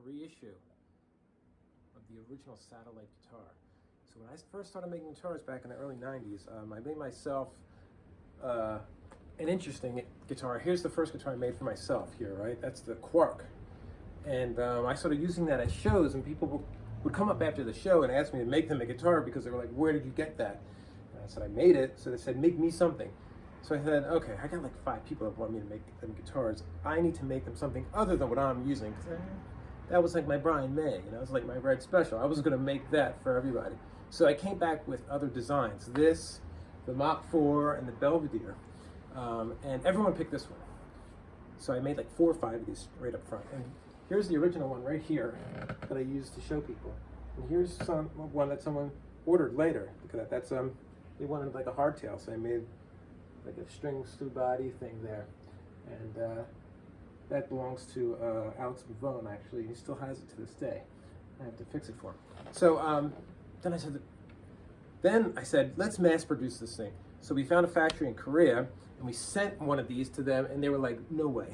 reissue of the original Satellite guitar. So when I first started making guitars back in the early 90s, I made myself an interesting guitar. Here's the first guitar I made for myself here, right? That's the Quark. And I started using that at shows, and people would come up after the show and ask me to make them a guitar because they were like, where did you get that? And I said, I made it. So they said, make me something. So I said, okay, I got like 5 people that want me to make them guitars. I need to make them something other than what I'm using. That was like my Brian May, you know, it was like my Red Special. I was gonna make that for everybody. So I came back with other designs. This, the Mach 4, and the Belvedere. And everyone picked this one. So I made like 4 or 5 of these right up front. And here's the original one right here that I used to show people. And here's one that someone ordered later. Look at that. That's they wanted like a hardtail, so I made like a string stew body thing there. And that belongs to Alex Bavone, actually. He still has it to this day. I have to fix it for him. So then I said, let's mass produce this thing. So we found a factory in Korea, and we sent one of these to them, and they were like, no way.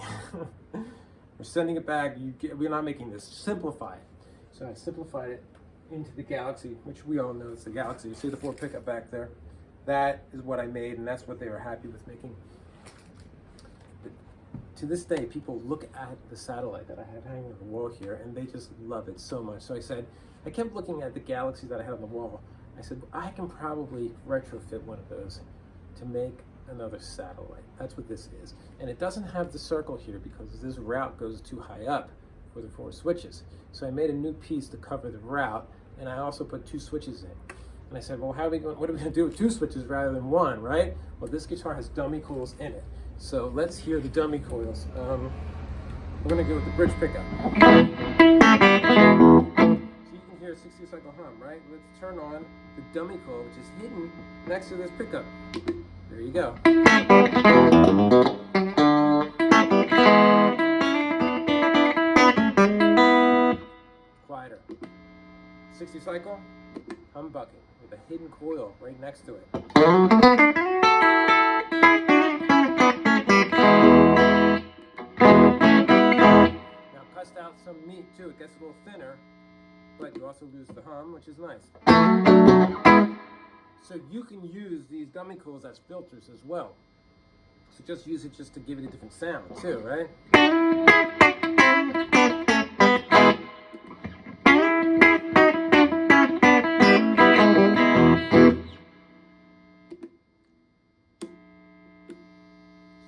We're sending it back. We're not making this. Simplify it. So I simplified it into the Galaxy, which we all know it's the Galaxy. You see the 4 pickup back there? That is what I made, and that's what they were happy with making. But to this day, people look at the Satellite that I have hanging on the wall here, and they just love it so much. So I said, I kept looking at the Galaxy that I had on the wall. I said, I can probably retrofit one of those to make another Satellite. That's what this is. And it doesn't have the circle here because this route goes too high up for the 4 switches. So I made a new piece to cover the route, and I also put 2 switches in. And I said, well, what are we going to do with 2 switches rather than 1, right? Well, this guitar has dummy coils in it. So let's hear the dummy coils. We're going to go with the bridge pickup. So you can hear a 60 cycle hum, right? Let's turn on the dummy coil, which is hidden next to this pickup. There you go. Quieter. 60 cycle, humbucking with a hidden coil right next to it. Now cuts out some meat too. It gets a little thinner, but you also lose the hum, which is nice. So you can use these dummy coils as filters as well. So just use it just to give it a different sound too, right?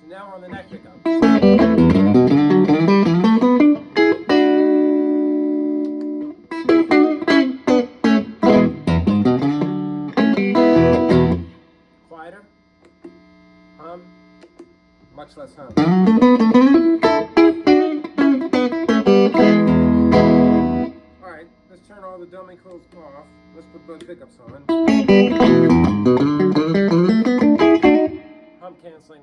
So now we're on the neck pickup. Much less hum. Alright, let's turn all the dummy coils off. Let's put both pickups on. Hum canceling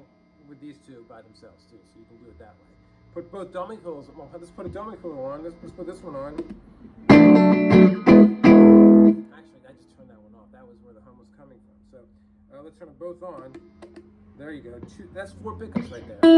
with these 2 by themselves too, so you can do it that way. Put both dummy coils, well, let's put a dummy coil on. Let's put this one on. Actually, I just turned that one off. That was where the hum was coming from. So let's turn them both on. There you go. That's 4 pickups right there. I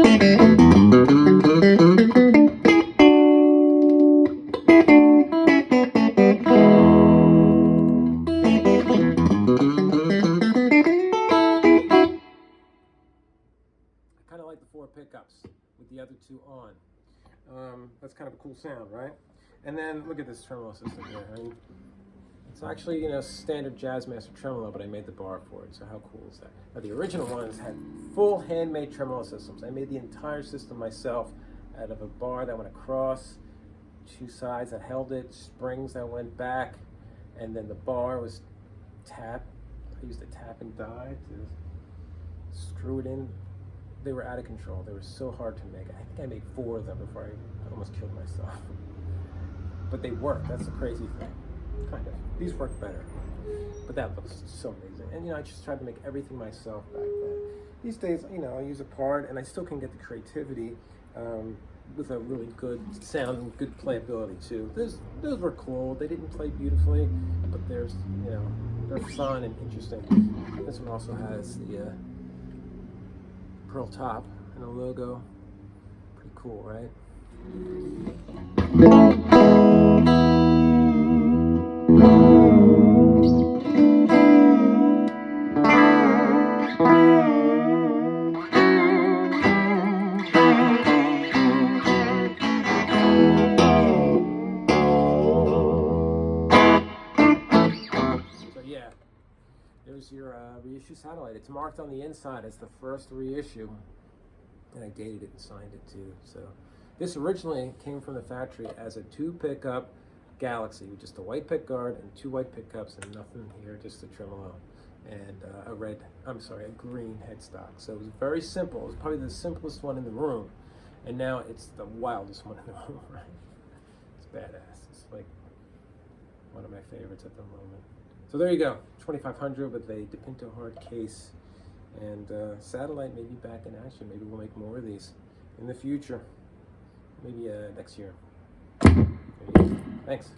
kind of like the 4 pickups with the other 2 on. That's kind of a cool sound, right? And then look at this tremolo system here. I mean, it's actually, you know, standard Jazzmaster tremolo, but I made the bar for it, so how cool is that? Now, the original ones had full handmade tremolo systems. I made the entire system myself out of a bar that went across, 2 sides that held it, springs that went back, and then the bar was tapped. I used a tap and die to screw it in. They were out of control. They were so hard to make. I think I made 4 of them before I almost killed myself. But they work. That's the crazy thing. Kind of. These work better. But that looks so amazing. And, you know, I just tried to make everything myself back then. These days, you know, I use a part, and I still can get the creativity with a really good sound and good playability, too. Those were cool. They didn't play beautifully, but there's, you know, they're fun and interesting. This one also has the pearl top and a logo. Pretty cool, right? There's your reissue Satellite. It's marked on the inside as the first reissue, and I dated it and signed it too. So this originally came from the factory as a 2-pickup Galaxy with just a white pick guard and 2 white pickups and nothing here, just a tremolo and a green headstock. So it was very simple. It was probably the simplest one in the room, and now it's the wildest one in the room, right? It's badass. It's like one of my favorites at the moment. So there you go, 2500 with a DiPinto hard case, and Satellite may be back in action. Maybe we'll make more of these in the future. Maybe next year. Thanks.